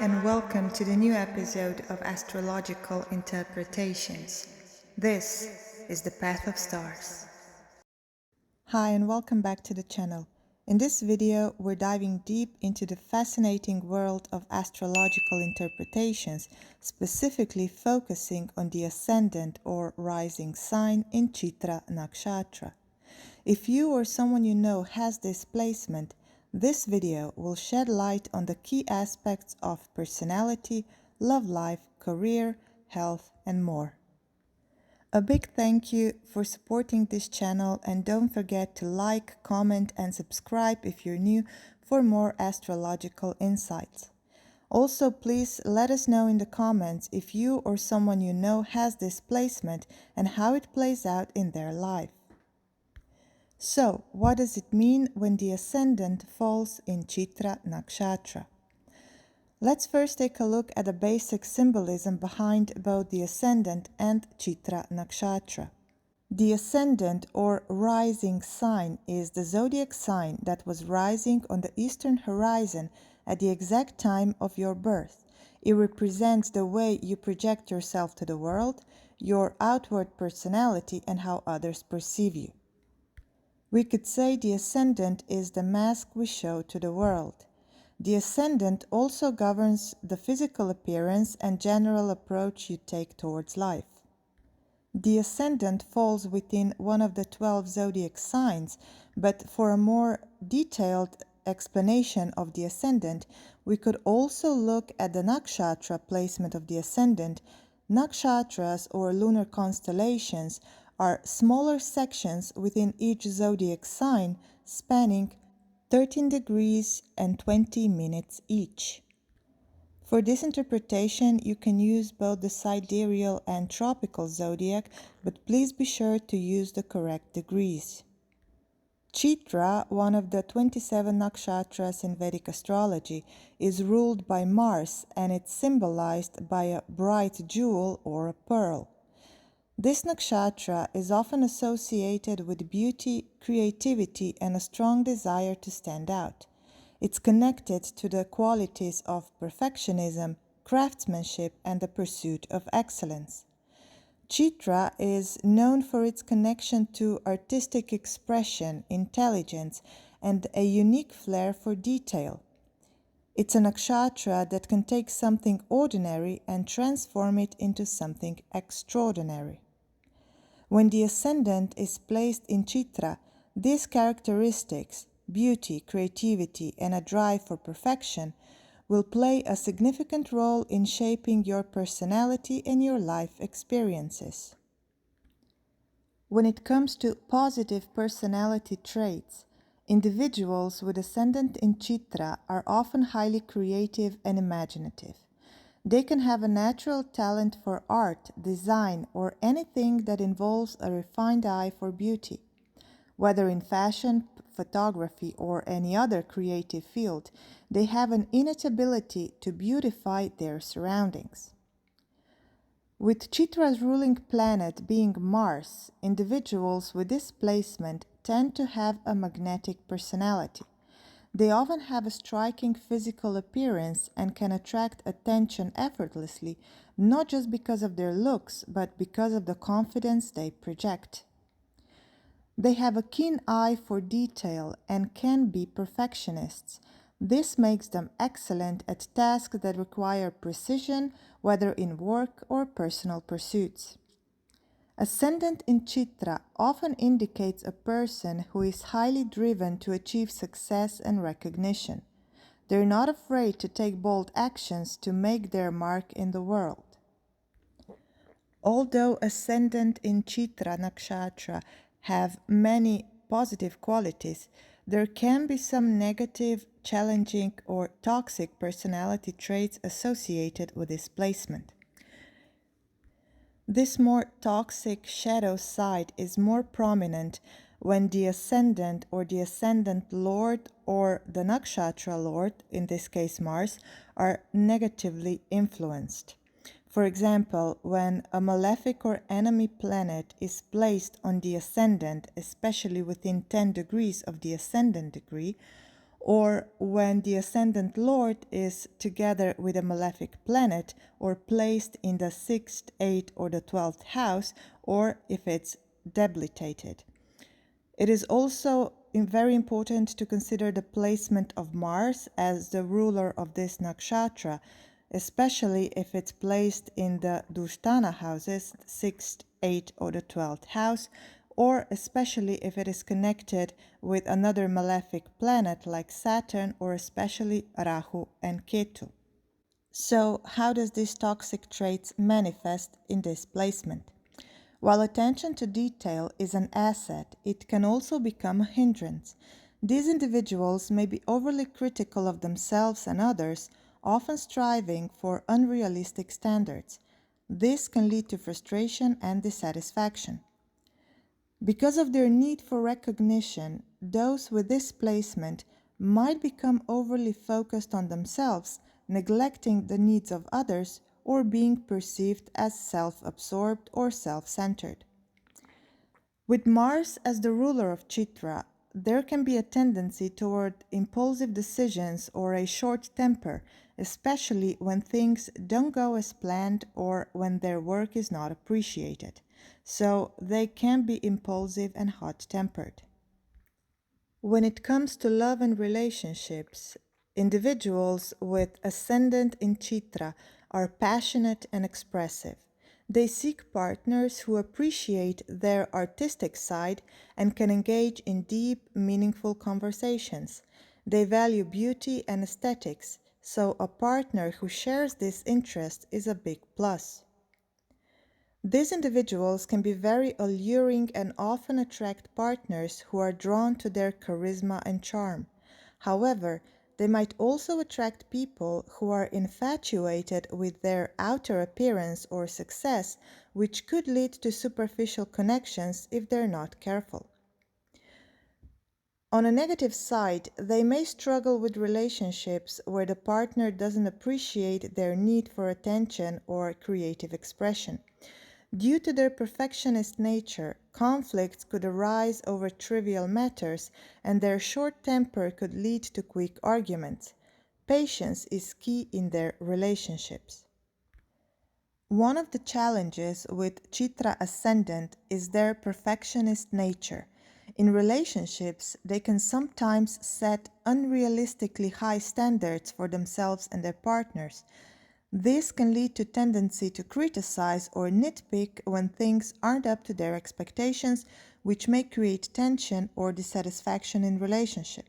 and welcome to the new episode of Astrological Interpretations. This is the Path of Stars. Hi and welcome back to the channel. In this video, we're diving deep into the fascinating world of astrological interpretations, specifically focusing on the ascendant or rising sign in Chitra nakshatra. If you or someone you know has this placement, this video will shed light on the key aspects of personality, love life, career, health, and more. A big thank you for supporting this channel, and don't forget to like, comment, and subscribe if you're new for more astrological insights. Also, please let us know in the comments if you or someone you know has this placement and how it plays out in their life. So, what does it mean when the ascendant falls in Chitra nakshatra? Let's first take a look at the basic symbolism behind both the ascendant and Chitra nakshatra. The ascendant or rising sign is the zodiac sign that was rising on the eastern horizon at the exact time of your birth. It represents the way you project yourself to the world, your outward personality, and how others perceive you. We could say the ascendant is the mask we show to the world. The ascendant also governs the physical appearance and general approach you take towards life. The ascendant falls within one of the 12 zodiac signs, but for a more detailed explanation of the ascendant, we could also look at the nakshatra placement of the ascendant. Nakshatras, or lunar constellations, are smaller sections within each zodiac sign spanning 13 degrees and 20 minutes each. For this interpretation, you can use both the sidereal and tropical zodiac, but please be sure to use the correct degrees. Chitra, one of the 27 nakshatras in Vedic astrology, is ruled by Mars, and it's symbolized by a bright jewel or a pearl. This nakshatra is often associated with beauty, creativity, and a strong desire to stand out. It's connected to the qualities of perfectionism, craftsmanship, and the pursuit of excellence. Chitra is known for its connection to artistic expression, intelligence, and a unique flair for detail. It's a nakshatra that can take something ordinary and transform it into something extraordinary. When the ascendant is placed in Chitra, these characteristics, beauty, creativity, and a drive for perfection, will play a significant role in shaping your personality and your life experiences. When it comes to positive personality traits, individuals with ascendant in Chitra are often highly creative and imaginative. They can have a natural talent for art, design, or anything that involves a refined eye for beauty. Whether in fashion, photography, or any other creative field, they have an innate ability to beautify their surroundings. With Chitra's ruling planet being Mars, individuals with this placement tend to have a magnetic personality. They often have a striking physical appearance and can attract attention effortlessly, not just because of their looks, but because of the confidence they project. They have a keen eye for detail and can be perfectionists. This makes them excellent at tasks that require precision, whether in work or personal pursuits. Ascendant in Chitra often indicates a person who is highly driven to achieve success and recognition. They're not afraid to take bold actions to make their mark in the world. Although ascendant in Chitra nakshatra have many positive qualities, there can be some negative, challenging, or toxic personality traits associated with this placement. This more toxic shadow side is more prominent when the ascendant or the ascendant lord or the nakshatra lord, in this case Mars, are negatively influenced. For example, when a malefic or enemy planet is placed on the ascendant, especially within 10 degrees of the ascendant degree, or when the ascendant lord is together with a malefic planet or placed in the 6th, 8th, or the 12th house, or if it's debilitated. It is also very important to consider the placement of Mars as the ruler of this nakshatra, especially if it's placed in the Dushtana houses, 6th, 8th, or the 12th house, or especially if it is connected with another malefic planet like Saturn, or especially Rahu and Ketu. So, how does these toxic traits manifest in this placement? While attention to detail is an asset, it can also become a hindrance. These individuals may be overly critical of themselves and others, often striving for unrealistic standards. This can lead to frustration and dissatisfaction. Because of their need for recognition, those with this placement might become overly focused on themselves, neglecting the needs of others, or being perceived as self-absorbed or self-centered. With Mars as the ruler of Chitra, there can be a tendency toward impulsive decisions or a short temper, especially when things don't go as planned or when their work is not appreciated. So they can be impulsive and hot-tempered. When it comes to love and relationships, individuals with ascendant in Chitra are passionate and expressive. They seek partners who appreciate their artistic side and can engage in deep, meaningful conversations. They value beauty and aesthetics, so a partner who shares this interest is a big plus. These individuals can be very alluring and often attract partners who are drawn to their charisma and charm. However, they might also attract people who are infatuated with their outer appearance or success, which could lead to superficial connections if they're not careful. On a negative side, they may struggle with relationships where the partner doesn't appreciate their need for attention or creative expression. Due to their perfectionist nature, conflicts could arise over trivial matters, and their short temper could lead to quick arguments. Patience is key in their relationships. One of the challenges with Chitra ascendant is their perfectionist nature. In relationships, they can sometimes set unrealistically high standards for themselves and their partners. This can lead to tendency to criticize or nitpick when things aren't up to their expectations, which may create tension or dissatisfaction in relationship.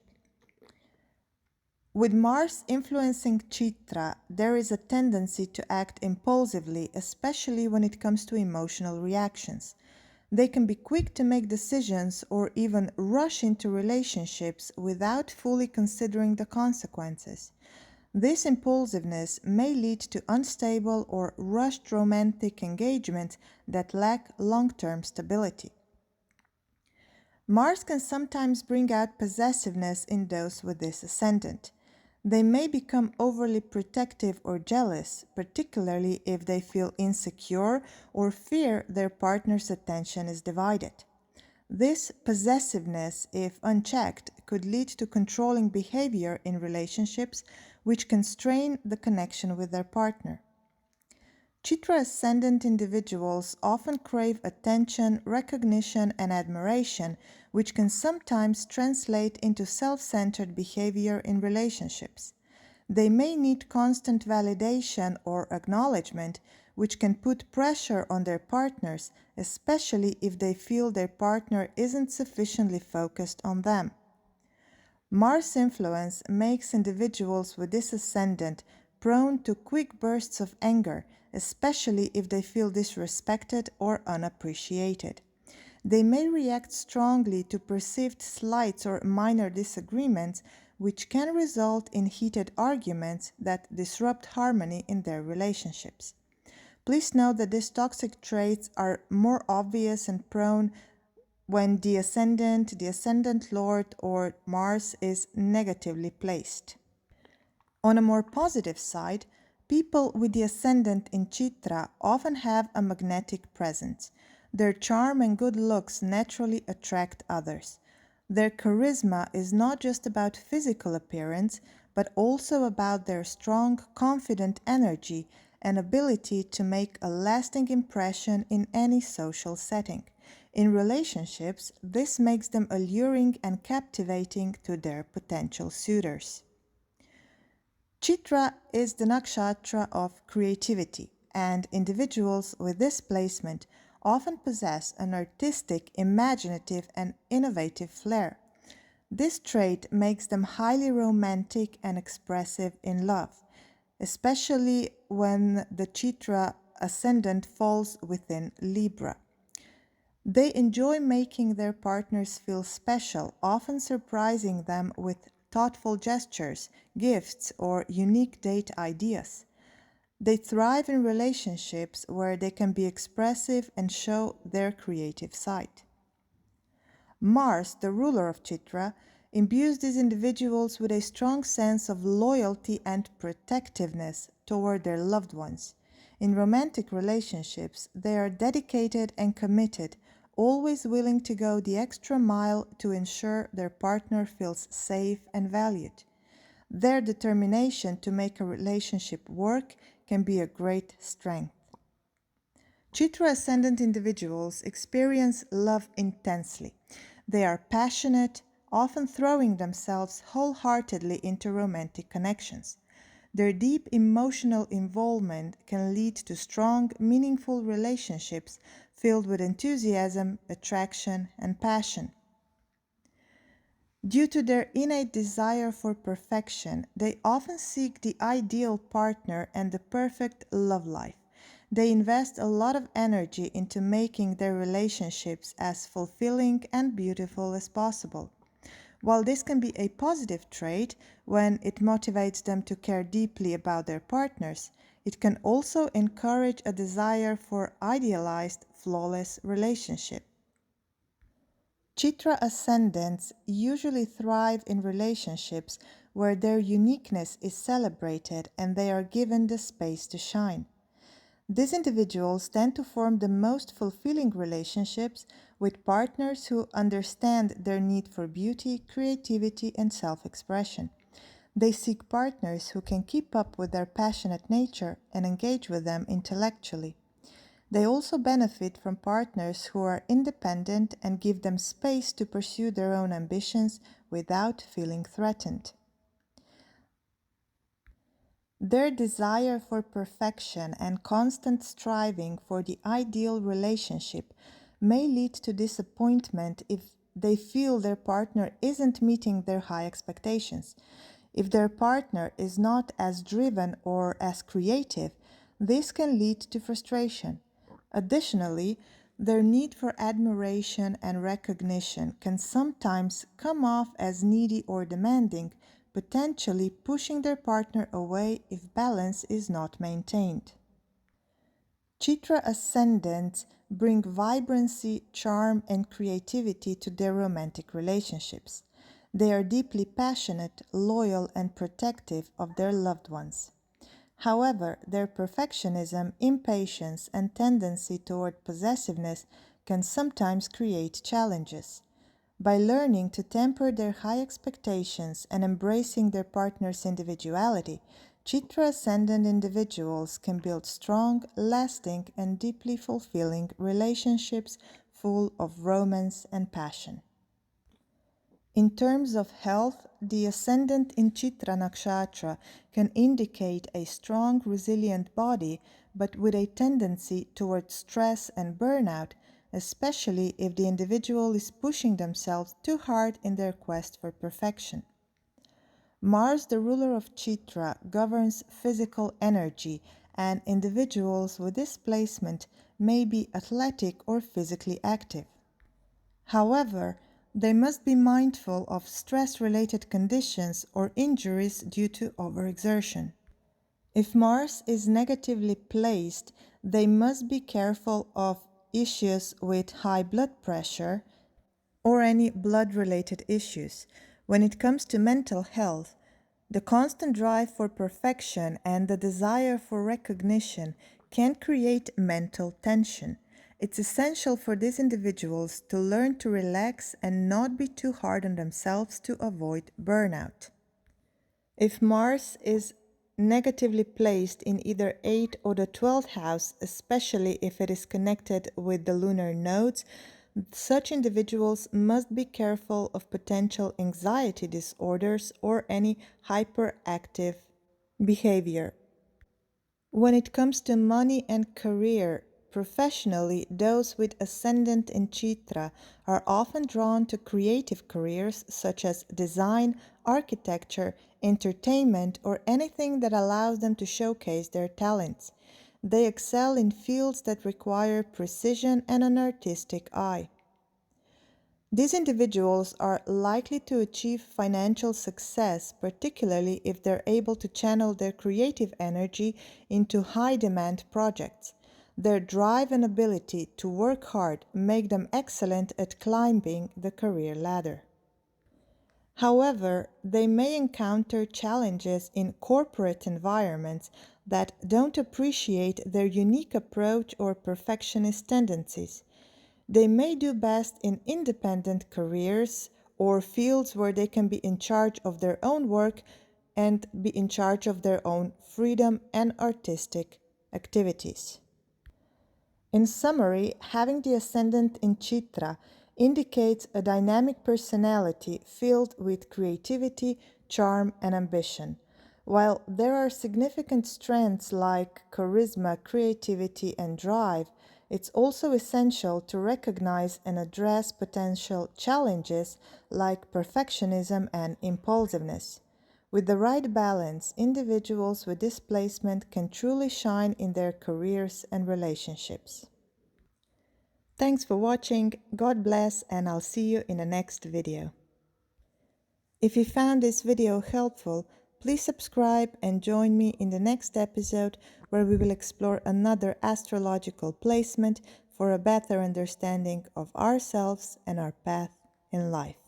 With Mars influencing Chitra, there is a tendency to act impulsively, especially when it comes to emotional reactions. They can be quick to make decisions or even rush into relationships without fully considering the consequences. This impulsiveness may lead to unstable or rushed romantic engagements that lack long-term stability. Mars can sometimes bring out possessiveness in those with this ascendant. They may become overly protective or jealous, particularly if they feel insecure or fear their partner's attention is divided. This possessiveness, if unchecked, could lead to controlling behavior in relationships, which can strain the connection with their partner. Chitra ascendant individuals often crave attention, recognition, and admiration, which can sometimes translate into self-centered behavior in relationships. They may need constant validation or acknowledgement, which can put pressure on their partners, especially if they feel their partner isn't sufficiently focused on them. Mars influence makes individuals with this ascendant prone to quick bursts of anger, especially if they feel disrespected or unappreciated. They may react strongly to perceived slights or minor disagreements, which can result in heated arguments that disrupt harmony in their relationships. Please note that these toxic traits are more obvious and prone when the ascendant lord, or Mars is negatively placed. On a more positive side, people with the ascendant in Chitra often have a magnetic presence. Their charm and good looks naturally attract others. Their charisma is not just about physical appearance, but also about their strong, confident energy and ability to make a lasting impression in any social setting. In relationships, this makes them alluring and captivating to their potential suitors. Chitra is the nakshatra of creativity, and individuals with this placement often possess an artistic, imaginative, and innovative flair. This trait makes them highly romantic and expressive in love, especially when the Chitra ascendant falls within Libra. They enjoy making their partners feel special, often surprising them with thoughtful gestures, gifts, or unique date ideas. They thrive in relationships where they can be expressive and show their creative side. Mars, the ruler of Chitra, imbues these individuals with a strong sense of loyalty and protectiveness toward their loved ones. In romantic relationships, they are dedicated and committed, always willing to go the extra mile to ensure their partner feels safe and valued. Their determination to make a relationship work can be a great strength. Chitra ascendant individuals experience love intensely. They are passionate, often throwing themselves wholeheartedly into romantic connections. Their deep emotional involvement can lead to strong, meaningful relationships filled with enthusiasm, attraction, and passion. Due to their innate desire for perfection, they often seek the ideal partner and the perfect love life. They invest a lot of energy into making their relationships as fulfilling and beautiful as possible. While this can be a positive trait when it motivates them to care deeply about their partners, it can also encourage a desire for idealized, flawless relationships. Chitra ascendants usually thrive in relationships where their uniqueness is celebrated and they are given the space to shine. These individuals tend to form the most fulfilling relationships with partners who understand their need for beauty, creativity, and self expression. They seek partners who can keep up with their passionate nature and engage with them intellectually. They also benefit from partners who are independent and give them space to pursue their own ambitions without feeling threatened. Their desire for perfection and constant striving for the ideal relationship may lead to disappointment if they feel their partner isn't meeting their high expectations. If their partner is not as driven or as creative, this can lead to frustration. Additionally, their need for admiration and recognition can sometimes come off as needy or demanding, potentially pushing their partner away if balance is not maintained. Chitra ascendants bring vibrancy, charm, and creativity to their romantic relationships. They are deeply passionate, loyal, and protective of their loved ones. However, their perfectionism, impatience, and tendency toward possessiveness can sometimes create challenges. By learning to temper their high expectations and embracing their partner's individuality, Chitra ascendant individuals can build strong, lasting, and deeply fulfilling relationships full of romance and passion. In terms of health, the ascendant in Chitra nakshatra can indicate a strong, resilient body, but with a tendency towards stress and burnout, especially if the individual is pushing themselves too hard in their quest for perfection. Mars, the ruler of Chitra, governs physical energy, and individuals with this placement may be athletic or physically active. However, they must be mindful of stress-related conditions or injuries due to overexertion. If Mars is negatively placed, they must be careful of issues with high blood pressure or any blood-related issues. When it comes to mental health, the constant drive for perfection and the desire for recognition can create mental tension. It's essential for these individuals to learn to relax and not be too hard on themselves to avoid burnout. If Mars is negatively placed in either 8th or the 12th house, especially if it is connected with the lunar nodes, such individuals must be careful of potential anxiety disorders or any hyperactive behavior. When it comes to money and career, professionally, those with Ascendant in Chitra are often drawn to creative careers such as design, architecture, entertainment, or anything that allows them to showcase their talents. They excel in fields that require precision and an artistic eye. These individuals are likely to achieve financial success, particularly if they're able to channel their creative energy into high-demand projects. Their drive and ability to work hard make them excellent at climbing the career ladder. However, they may encounter challenges in corporate environments that don't appreciate their unique approach or perfectionist tendencies. They may do best in independent careers or fields where they can be in charge of their own work and be in charge of their own freedom and artistic activities. In summary, having the Ascendant in Chitra indicates a dynamic personality filled with creativity, charm, and ambition. While there are significant strengths like charisma, creativity, and drive, it's also essential to recognize and address potential challenges like perfectionism and impulsiveness. With the right balance, individuals with this placement can truly shine in their careers and relationships. Thanks for watching, God bless, and I'll see you in the next video. If you found this video helpful, please subscribe and join me in the next episode where we will explore another astrological placement for a better understanding of ourselves and our path in life.